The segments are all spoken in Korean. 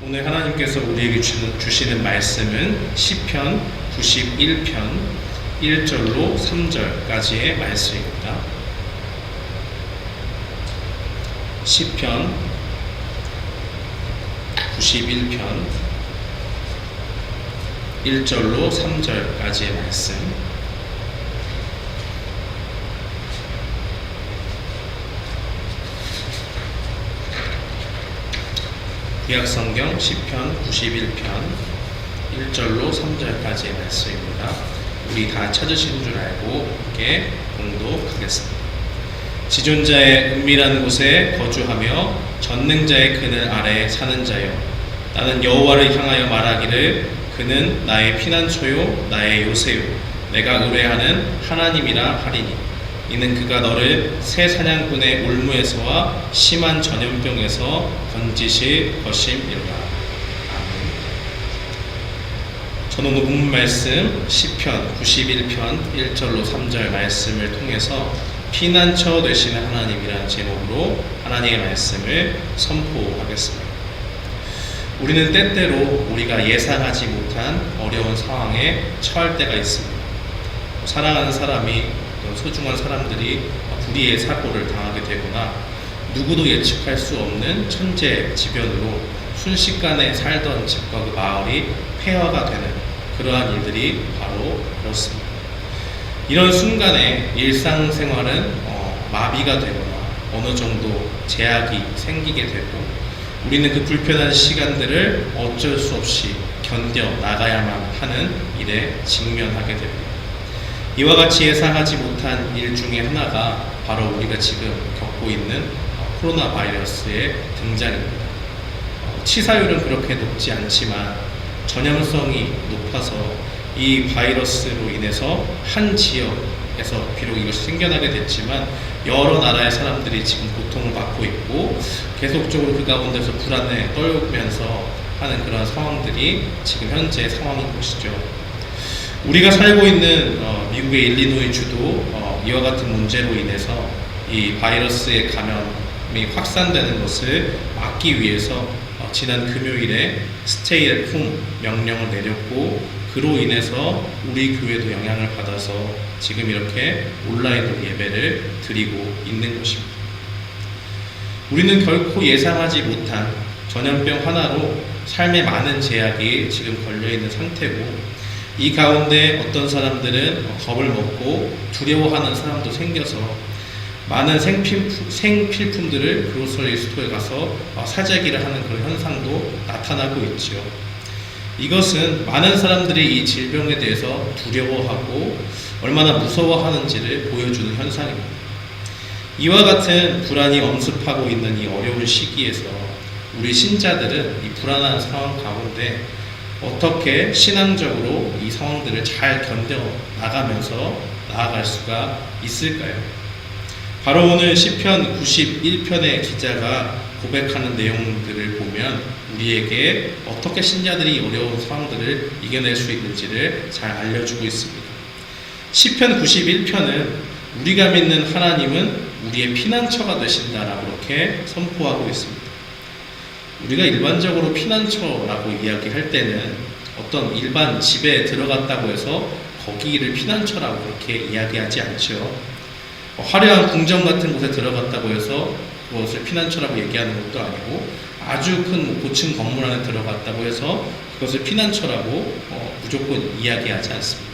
오늘 하나님께서 우리에게 주시는 말씀은 시편 91편 1절로 3절까지의 말씀입니다. 시편 91편 1절로 3절까지의 말씀. 구약성경 시편 91편 1절로 3절까지의 말씀입니다. 우리 다 찾으신 줄 알고 함께 봉독하겠습니다. 지존자의 은밀한 곳에 거주하며 전능자의 그늘 아래 사는 자여, 나는 여호와를 향하여 말하기를 그는 나의 피난처요 나의 요새요 내가 의뢰하는 하나님이라 하리니, 이는 그가 너를 새 사냥꾼의 올무에서와 심한 전염병에서 건지실 것임이로다. 아멘. 저는 오늘 본문 말씀 시편 91편 1절로 3절 말씀을 통해서 피난처 되시는 하나님이라는 제목으로 하나님의 말씀을 선포하겠습니다. 우리는 때때로 우리가 예상하지 못한 어려운 상황에 처할 때가 있습니다. 사랑하는 사람이, 소중한 사람들이 불의의 사고를 당하게 되거나 누구도 예측할 수 없는 천재지변으로 순식간에 살던 집과 그 마을이 폐허가 되는 그러한 일들이 바로 그렇습니다. 이런 순간에 일상생활은 마비가 되거나 어느 정도 제약이 생기게 되고, 우리는 그 불편한 시간들을 어쩔 수 없이 견뎌 나가야만 하는 일에 직면하게 됩니다. 이와 같이 예상하지 못한 일 중에 하나가 바로 우리가 지금 겪고 있는 코로나 바이러스의 등장입니다. 치사율은 그렇게 높지 않지만 전염성이 높아서 이 바이러스로 인해서 한 지역에서 비록 이것이 생겨나게 됐지만 여러 나라의 사람들이 지금 고통을 받고 있고 계속적으로 그 가운데서 불안에 떨면서 하는 그런 상황들이 지금 현재 상황인 것이죠. 우리가 살고 있는 미국의 일리노이 주도 이와 같은 문제로 인해서 이 바이러스의 감염이 확산되는 것을 막기 위해서 지난 금요일에 스테이 앳 홈 명령을 내렸고, 그로 인해서 우리 교회도 영향을 받아서 지금 이렇게 온라인으로 예배를 드리고 있는 것입니다. 우리는 결코 예상하지 못한 전염병 하나로 삶에 많은 제약이 지금 걸려있는 상태고, 이 가운데 어떤 사람들은 겁을 먹고 두려워하는 사람도 생겨서 많은 생필품들을 그로서리 스토어에 가서 사재기를 하는 그런 현상도 나타나고 있지요. 이것은 많은 사람들이 이 질병에 대해서 두려워하고 얼마나 무서워하는지를 보여주는 현상입니다. 이와 같은 불안이 엄습하고 있는 이 어려운 시기에서 우리 신자들은 이 불안한 상황 가운데 어떻게 신앙적으로 이 상황들을 잘 견뎌 나가면서 나아갈 수가 있을까요? 바로 오늘 시편 91편의 기자가 고백하는 내용들을 보면 우리에게 어떻게 신자들이 어려운 상황들을 이겨낼 수 있는지를 잘 알려주고 있습니다. 시편 91편은 우리가 믿는 하나님은 우리의 피난처가 되신다라고 이렇게 선포하고 있습니다. 우리가 일반적으로 피난처라고 이야기할 때는 어떤 일반 집에 들어갔다고 해서 거기를 피난처라고 그렇게 이야기하지 않죠. 화려한 궁전 같은 곳에 들어갔다고 해서 그것을 피난처라고 얘기하는 것도 아니고, 아주 큰 고층 건물 안에 들어갔다고 해서 그것을 피난처라고 무조건 이야기하지 않습니다.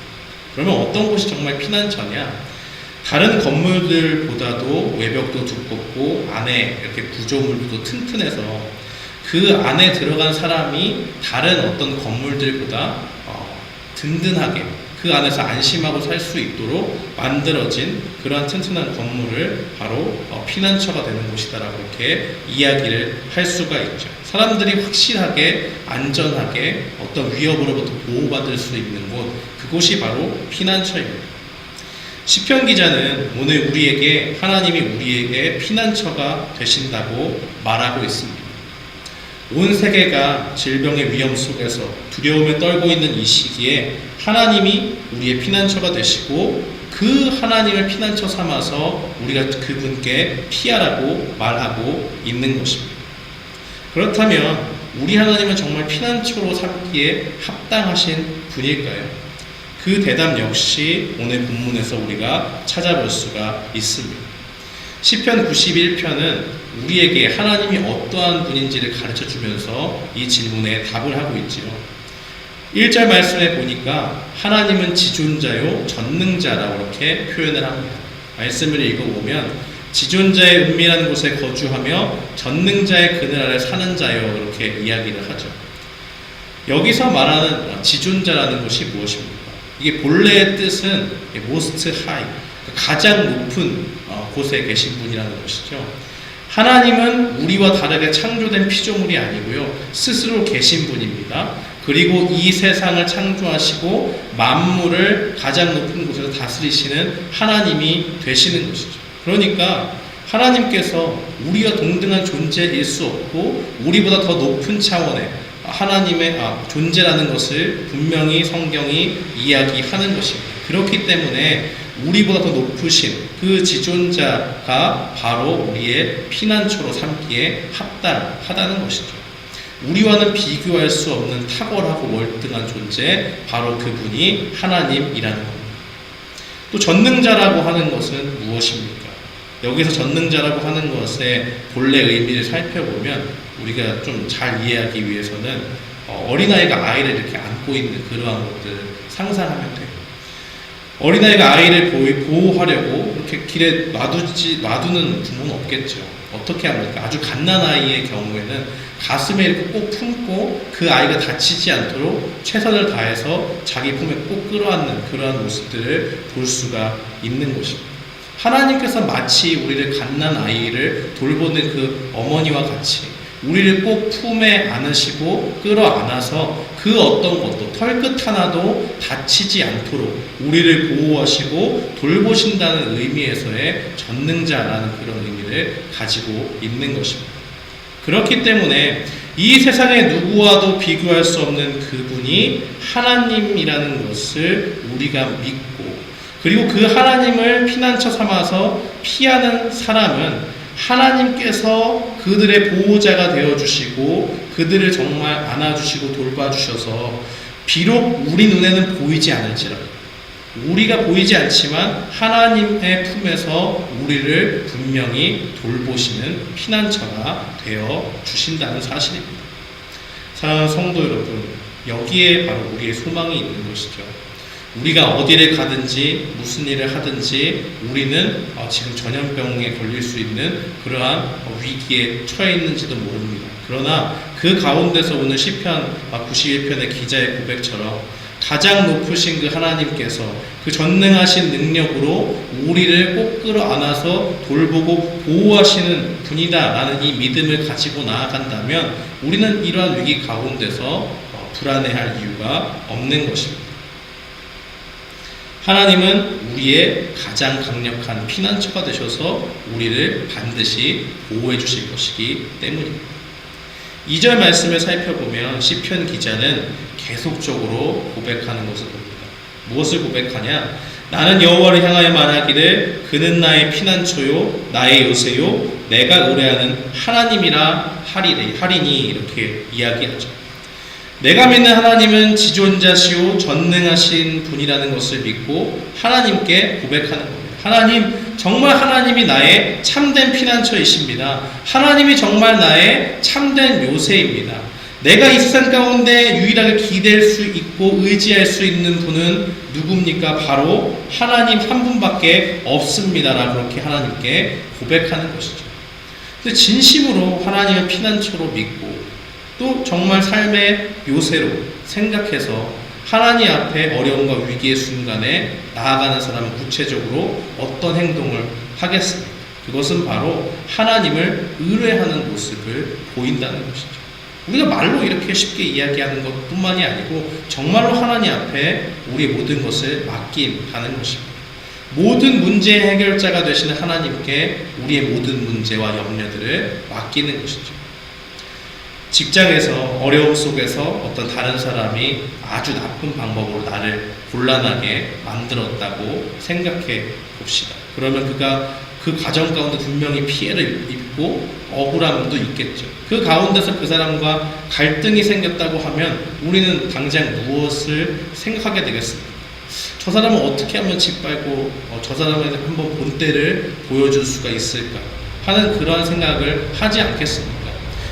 그러면 어떤 곳이 정말 피난처냐? 다른 건물들보다도 외벽도 두껍고 안에 이렇게 구조물도 튼튼해서 그 안에 들어간 사람이 다른 어떤 건물들보다 든든하게 그 안에서 안심하고 살 수 있도록 만들어진 그러한 튼튼한 건물을 바로 피난처가 되는 곳이다라고 이렇게 이야기를 할 수가 있죠. 사람들이 확실하게 안전하게 어떤 위협으로부터 보호받을 수 있는 곳, 그곳이 바로 피난처입니다. 시편 기자는 오늘 우리에게 하나님이 우리에게 피난처가 되신다고 말하고 있습니다. 온 세계가 질병의 위험 속에서 두려움에 떨고 있는 이 시기에 하나님이 우리의 피난처가 되시고, 그 하나님을 피난처 삼아서 우리가 그분께 피하라고 말하고 있는 것입니다. 그렇다면 우리 하나님은 정말 피난처로 삼기에 합당하신 분일까요? 그 대답 역시 오늘 본문에서 우리가 찾아볼 수가 있습니다. 시편 91편은 우리에게 하나님이 어떠한 분인지를 가르쳐 주면서 이 질문에 답을 하고 있지요. 1절 말씀에 보니까 하나님은 지존자요 전능자라고 이렇게 표현을 합니다. 말씀을 읽어보면 지존자의 은밀한 곳에 거주하며 전능자의 그늘 아래 사는 자여 이렇게 이야기를 하죠. 여기서 말하는 지존자라는 것이 무엇입니까? 이게 본래의 뜻은 most high, 가장 높은 곳에 계신 분이라는 것이죠. 하나님은 우리와 다르게 창조된 피조물이 아니고요, 스스로 계신 분입니다. 그리고 이 세상을 창조하시고 만물을 가장 높은 곳에서 다스리시는 하나님이 되시는 것이죠. 그러니까 하나님께서 우리와 동등한 존재일 수 없고 우리보다 더 높은 차원의 하나님의 존재라는 것을 분명히 성경이 이야기하는 것입니다. 그렇기 때문에 우리보다 더 높으신 그 지존자가 바로 우리의 피난처로 삼기에 합당하다는 것이죠. 우리와는 비교할 수 없는 탁월하고 월등한 존재, 바로 그분이 하나님이라는 겁니다. 또 전능자라고 하는 것은 무엇입니까? 여기서 전능자라고 하는 것의 본래 의미를 살펴보면 우리가 좀 잘 이해하기 위해서는 어린아이가 아이를 이렇게 안고 있는 그러한 것들을 상상하면 돼요. 어린아이가 아이를 보호하려고 이렇게 길에 놔두는 부모는 없겠죠. 어떻게 합니까? 아주 갓난아이의 경우에는 가슴에 이렇게 꼭 품고 그 아이가 다치지 않도록 최선을 다해서 자기 품에 꼭 끌어안는 그러한 모습들을 볼 수가 있는 것입니다. 하나님께서 마치 우리를 갓난아이를 돌보는 그 어머니와 같이 우리를 꼭 품에 안으시고 끌어안아서 그 어떤 것도 털끝 하나도 다치지 않도록 우리를 보호하시고 돌보신다는 의미에서의 전능자라는 그런 의미를 가지고 있는 것입니다. 그렇기 때문에 이 세상의 누구와도 비교할 수 없는 그분이 하나님이라는 것을 우리가 믿고, 그리고 그 하나님을 피난처 삼아서 피하는 사람은 하나님께서 그들의 보호자가 되어주시고 그들을 정말 안아주시고 돌봐주셔서 비록 우리 눈에는 보이지 않을지라도, 우리가 보이지 않지만 하나님의 품에서 우리를 분명히 돌보시는 피난처가 되어 주신다는 사실입니다. 사랑하는 성도 여러분, 여기에 바로 우리의 소망이 있는 것이죠. 우리가 어디를 가든지 무슨 일을 하든지 우리는 지금 전염병에 걸릴 수 있는 그러한 위기에 처해 있는지도 모릅니다. 그러나 그 가운데서 오늘 시편 91편의 기자의 고백처럼 가장 높으신 그 하나님께서 그 전능하신 능력으로 우리를 꼭 끌어안아서 돌보고 보호하시는 분이다라는 이 믿음을 가지고 나아간다면 우리는 이러한 위기 가운데서 불안해할 이유가 없는 것입니다. 하나님은 우리의 가장 강력한 피난처가 되셔서 우리를 반드시 보호해 주실 것이기 때문입니다. 2절 말씀을 살펴보면 시편 기자는 계속적으로 고백하는 것을 봅니다. 무엇을 고백하냐? 나는 여호와를 향하여 말하기를 그는 나의 피난처요 나의 요새요 내가 의뢰하는 하나님이라 하리니 이렇게 이야기하죠. 내가 믿는 하나님은 지존자시오 전능하신 분이라는 것을 믿고 하나님께 고백하는 겁니다. 하나님, 정말 하나님이 나의 참된 피난처이십니다. 하나님이 정말 나의 참된 요새입니다. 내가 이 세상 가운데 유일하게 기댈 수 있고 의지할 수 있는 분은 누굽니까? 바로 하나님 한 분밖에 없습니다라고 그렇게 하나님께 고백하는 것이죠. 그래서 진심으로 하나님의 피난처로 믿고 또 정말 삶의 요새로 생각해서 하나님 앞에 어려움과 위기의 순간에 나아가는 사람은 구체적으로 어떤 행동을 하겠습니까? 그것은 바로 하나님을 의뢰하는 모습을 보인다는 것이죠. 우리가 말로 이렇게 쉽게 이야기하는 것뿐만이 아니고 정말로 하나님 앞에 우리의 모든 것을 맡김하는 것입니다. 모든 문제의 해결자가 되시는 하나님께 우리의 모든 문제와 염려들을 맡기는 것이죠. 직장에서 어려움 속에서 어떤 다른 사람이 아주 나쁜 방법으로 나를 곤란하게 만들었다고 생각해 봅시다. 그러면 그가 그 과정 가운데 분명히 피해를 입고 억울함도 있겠죠. 그 가운데서 그 사람과 갈등이 생겼다고 하면 우리는 당장 무엇을 생각하게 되겠습니까? 저 사람은 어떻게 하면 짓밟고 저 사람에게 한번 본때를 보여줄 수가 있을까 하는 그러한 생각을 하지 않겠습니까?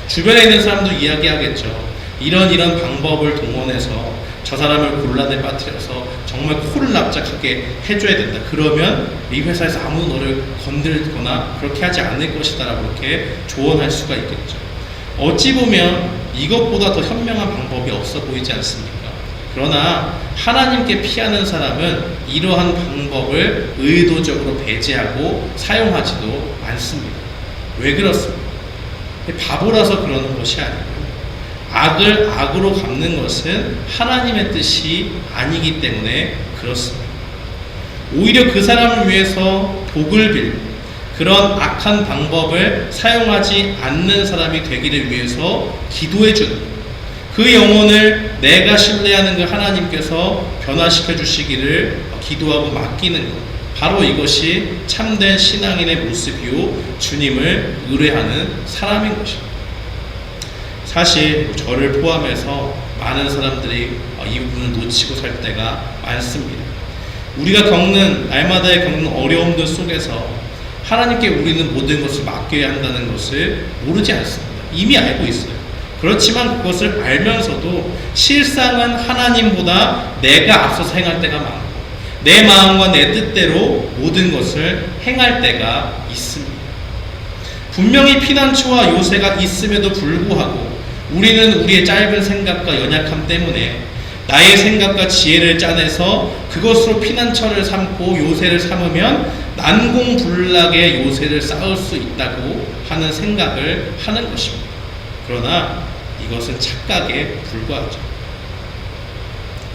주변에 있는 사람도 이야기하겠죠. 이런 방법을 동원해서 저 사람을 곤란에 빠뜨려서 정말 코를 납작하게 해줘야 된다. 그러면 이 회사에서 아무도 너를 건들거나 그렇게 하지 않을 것이다 라고 이렇게 조언할 수가 있겠죠. 어찌 보면 이것보다 더 현명한 방법이 없어 보이지 않습니까? 그러나 하나님께 피하는 사람은 이러한 방법을 의도적으로 배제하고 사용하지도 않습니다. 왜 그렇습니까? 바보라서 그러는 것이 아니고 악을 악으로 갚는 것은 하나님의 뜻이 아니기 때문에 그렇습니다. 오히려 그 사람을 위해서 복을 빌고 그런 악한 방법을 사용하지 않는 사람이 되기를 위해서 기도해 주는 그 영혼을 내가 신뢰하는 그 하나님께서 변화시켜 주시기를 기도하고 맡기는 것, 바로 이것이 참된 신앙인의 모습이요 주님을 의뢰하는 사람인 것입니다. 사실 저를 포함해서 많은 사람들이 이 부분을 놓치고 살 때가 많습니다. 우리가 날마다의 겪는 어려움들 속에서 하나님께 우리는 모든 것을 맡겨야 한다는 것을 모르지 않습니다. 이미 알고 있어요. 그렇지만 그것을 알면서도 실상은 하나님보다 내가 앞서서 행할 때가 많고 내 마음과 내 뜻대로 모든 것을 행할 때가 있습니다. 분명히 피난처와 요새가 있음에도 불구하고 우리는 우리의 짧은 생각과 연약함 때문에 나의 생각과 지혜를 짜내서 그것으로 피난처를 삼고 요새를 삼으면 난공불락의 요새를 쌓을 수 있다고 하는 생각을 하는 것입니다. 그러나 이것은 착각에 불과하죠.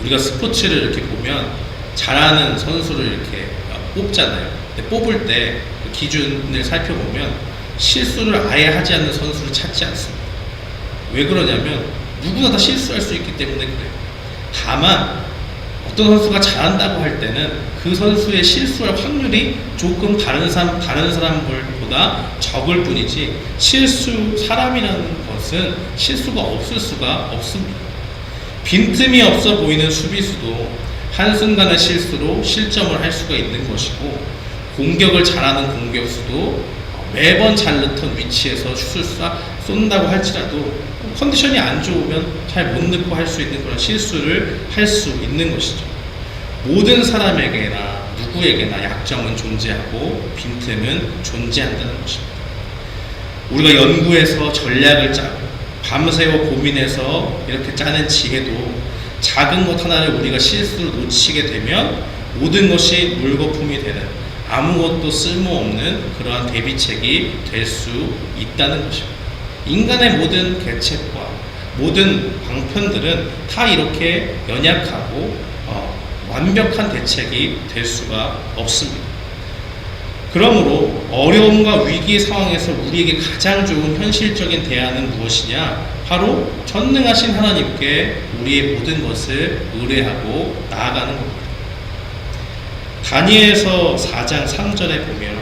우리가 스포츠를 이렇게 보면 잘하는 선수를 이렇게 뽑잖아요. 근데 뽑을 때 그 기준을 살펴보면 실수를 아예 하지 않는 선수를 찾지 않습니다. 왜 그러냐면 누구나 다 실수할 수 있기 때문에 그래요. 다만 어떤 선수가 잘한다고 할 때는 그 선수의 실수할 확률이 조금 다른 사람들보다 적을 뿐이지 사람이라는 것은 실수가 없을 수가 없습니다. 빈틈이 없어 보이는 수비수도 한순간의 실수로 실점을 할 수가 있는 것이고 공격을 잘하는 공격수도 매번 잘 넣던 위치에서 슛을 쏜다고 할지라도 컨디션이 안 좋으면 잘 못 넣고 할 수 있는 그런 실수를 할 수 있는 것이죠. 모든 사람에게나 누구에게나 약점은 존재하고 빈틈은 존재한다는 것입니다. 우리가 연구해서 전략을 짜고 밤새워 고민해서 이렇게 짜낸 지혜도 작은 것 하나를 우리가 실수로 놓치게 되면 모든 것이 물거품이 되는 아무것도 쓸모없는 그러한 대비책이 될 수 있다는 것입니다. 인간의 모든 계책과 모든 방편들은 다 이렇게 연약하고 완벽한 대책이 될 수가 없습니다. 그러므로 어려움과 위기 상황에서 우리에게 가장 좋은 현실적인 대안은 무엇이냐? 바로 전능하신 하나님께 우리의 모든 것을 의뢰하고 나아가는 겁니다. 다니엘서 4장 3절에 보면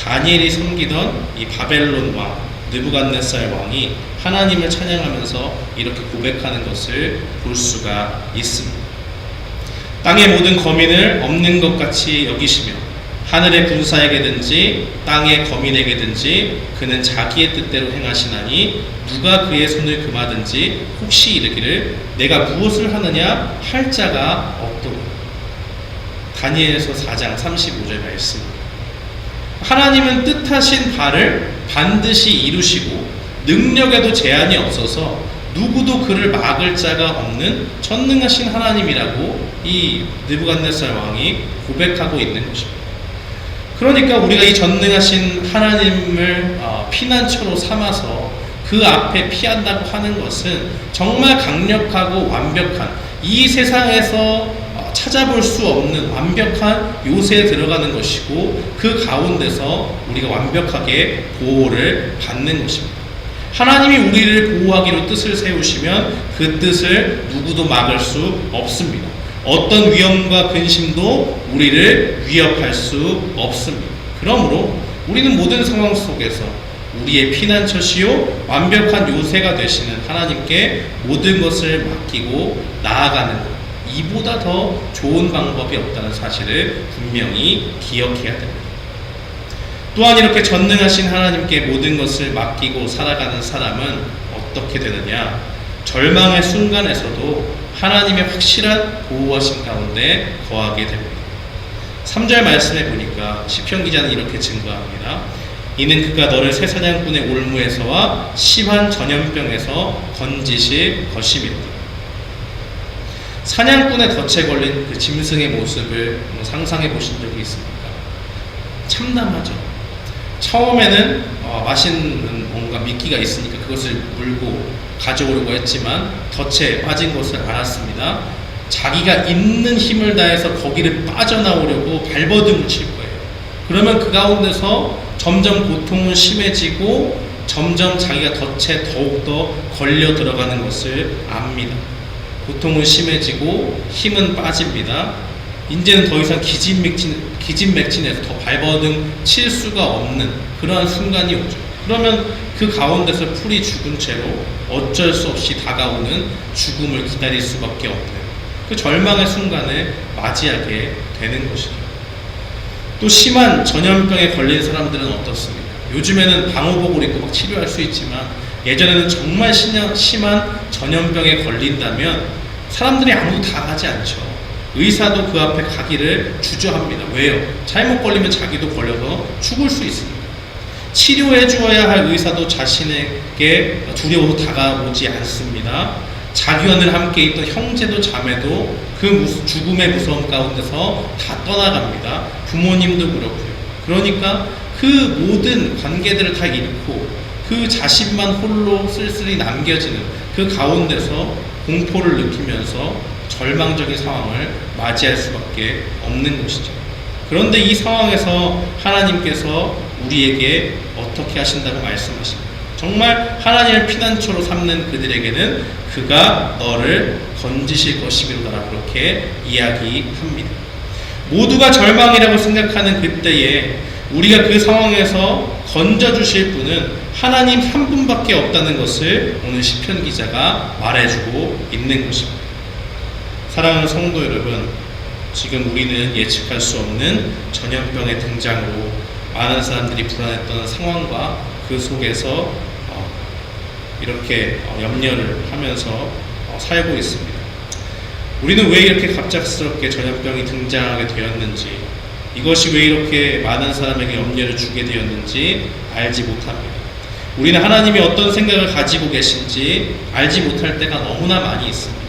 다니엘이 섬기던 이 바벨론 왕 느부갓네살 왕이 하나님을 찬양하면서 이렇게 고백하는 것을 볼 수가 있습니다. 땅의 모든 거민을 없는 것 같이 여기시며 하늘의 군사에게든지 땅의 거민에게든지 그는 자기의 뜻대로 행하시나니 누가 그의 손을 금하든지 혹시 이르기를 내가 무엇을 하느냐 할 자가 없도록. 다니엘서 4장 35절 말씀. 하나님은 뜻하신 바를 반드시 이루시고 능력에도 제한이 없어서 누구도 그를 막을 자가 없는 전능하신 하나님이라고 이 느부갓네살 왕이 고백하고 있는 것입니다. 그러니까 우리가 이 전능하신 하나님을 피난처로 삼아서 그 앞에 피한다고 하는 것은 정말 강력하고 완벽한 이 세상에서 찾아볼 수 없는 완벽한 요새에 들어가는 것이고 그 가운데서 우리가 완벽하게 보호를 받는 것입니다. 하나님이 우리를 보호하기로 뜻을 세우시면 그 뜻을 누구도 막을 수 없습니다. 어떤 위험과 근심도 우리를 위협할 수 없습니다. 그러므로 우리는 모든 상황 속에서 우리의 피난처시요 완벽한 요새가 되시는 하나님께 모든 것을 맡기고 나아가는 것, 이보다 더 좋은 방법이 없다는 사실을 분명히 기억해야 됩니다. 또한 이렇게 전능하신 하나님께 모든 것을 맡기고 살아가는 사람은 어떻게 되느냐? 절망의 순간에서도 하나님의 확실한 보호하심 가운데 거하게 됩니다. 3절 말씀에 보니까 시편 기자는 이렇게 증거합니다. 이는 그가 너를 새 사냥꾼의 올무에서와 심한 전염병에서 건지실 것임이다. 사냥꾼의 덫에 걸린 그 짐승의 모습을 상상해 보신 적이 있습니까? 참담하죠. 처음에는 맛있는 뭔가 미끼가 있으니까 그것을 물고 가져오려고 했지만 덫에 빠진 것을 알았습니다. 자기가 있는 힘을 다해서 거기를 빠져나오려고 발버둥을 칠 거예요. 그러면 그 가운데서 점점 고통은 심해지고 점점 자기가 덫에 더욱더 걸려 들어가는 것을 압니다. 고통은 심해지고 힘은 빠집니다. 이제는 더 이상 기진맥진해서 더 발버둥 칠 수가 없는 그러한 순간이 오죠. 그러면 그 가운데서 풀이 죽은 채로 어쩔 수 없이 다가오는 죽음을 기다릴 수밖에 없는 그 절망의 순간을 맞이하게 되는 것이죠. 또 심한 전염병에 걸린 사람들은 어떻습니까? 요즘에는 방호복을 입고 막 치료할 수 있지만 예전에는 정말 심한 전염병에 걸린다면 사람들이 아무도 다 가지 않죠. 의사도 그 앞에 가기를 주저합니다. 왜요? 잘못 걸리면 자기도 걸려서 죽을 수 있으니까. 치료해 주어야 할 의사도 자신에게 두려워서 다가오지 않습니다. 자기와 늘 함께 있던 형제도 자매도 그 죽음의 무서움 가운데서 다 떠나갑니다. 부모님도 그렇고요. 그러니까 그 모든 관계들을 다 잃고 그 자신만 홀로 쓸쓸히 남겨지는 그 가운데서 공포를 느끼면서 절망적인 상황을 맞이할 수밖에 없는 것이죠. 그런데 이 상황에서 하나님께서 우리에게 어떻게 하신다고 말씀하십니다. 정말 하나님을 피난처로 삼는 그들에게는 그가 너를 건지실 것이미로다 그렇게 이야기합니다. 모두가 절망이라고 생각하는 그때에 우리가 그 상황에서 건져주실 분은 하나님 한 분밖에 없다는 것을 오늘 시편 기자가 말해주고 있는 것입니다. 사랑하는 성도 여러분, 지금 우리는 예측할 수 없는 전염병의 등장으로 많은 사람들이 불안했던 상황과 그 속에서 이렇게 염려를 하면서 살고 있습니다. 우리는 왜 이렇게 갑작스럽게 전염병이 등장하게 되었는지, 이것이 왜 이렇게 많은 사람에게 염려를 주게 되었는지 알지 못합니다. 우리는 하나님이 어떤 생각을 가지고 계신지 알지 못할 때가 너무나 많이 있습니다.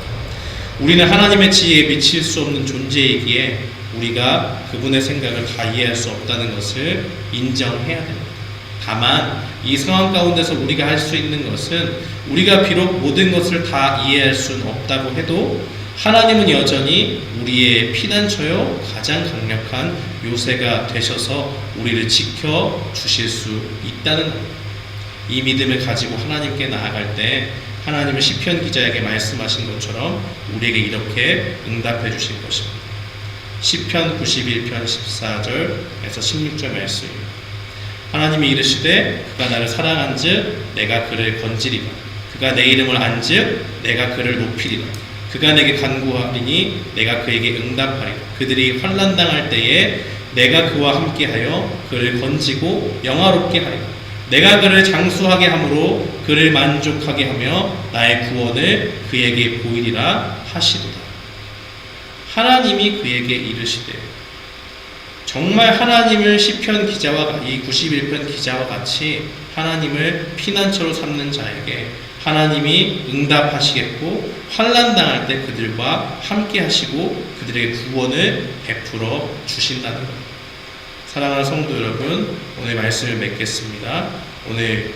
우리는 하나님의 지혜에 미칠 수 없는 존재이기에 우리가 그분의 생각을 다 이해할 수 없다는 것을 인정해야 됩니다. 다만 이 상황 가운데서 우리가 할 수 있는 것은 우리가 비록 모든 것을 다 이해할 수는 없다고 해도 하나님은 여전히 우리의 피난처요 가장 강력한 요새가 되셔서 우리를 지켜주실 수 있다는 겁니다. 이 믿음을 가지고 하나님께 나아갈 때 하나님은 시편 기자에게 말씀하신 것처럼 우리에게 이렇게 응답해 주실 것입니다. 시편 91편 14절에서 16절 말씀입니다. 하나님이 이르시되 그가 나를 사랑한즉 내가 그를 건지리라. 그가 내 이름을 안즉 내가 그를 높이리라. 그가 내게 간구하리니 내가 그에게 응답하리라. 그들이 환난 당할 때에 내가 그와 함께하여 그를 건지고 영화롭게 하리라. 내가 그를 장수하게 함으로 그를 만족하게 하며 나의 구원을 그에게 보이리라 하시도다. 하나님이 그에게 이르시되, 정말 하나님을 시편 기자와 이 91편 기자와 같이 하나님을 피난처로 삼는 자에게 하나님이 응답하시겠고 환난 당할 때 그들과 함께 하시고 그들에게 구원을 베풀어 주신다는 것. 사랑하는 성도 여러분, 오늘 말씀을 맺겠습니다. 오늘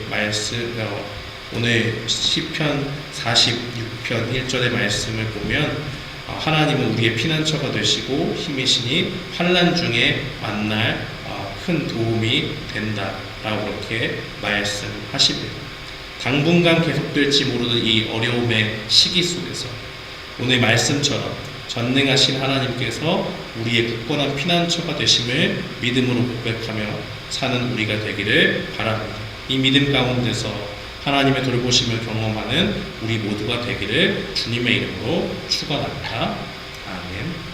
시편 46편 1절의 말씀을 보면 하나님은 우리의 피난처가 되시고 힘이시니 환난 중에 만날 큰 도움이 된다라고 그렇게 말씀하십니다. 당분간 계속될지 모르는 이 어려움의 시기 속에서 오늘 말씀처럼 전능하신 하나님께서 우리의 굳건한 피난처가 되심을 믿음으로 고백하며 사는 우리가 되기를 바랍니다. 이 믿음 가운데서 하나님의 돌보심을 경험하는 우리 모두가 되기를 주님의 이름으로 축원합니다. 아멘.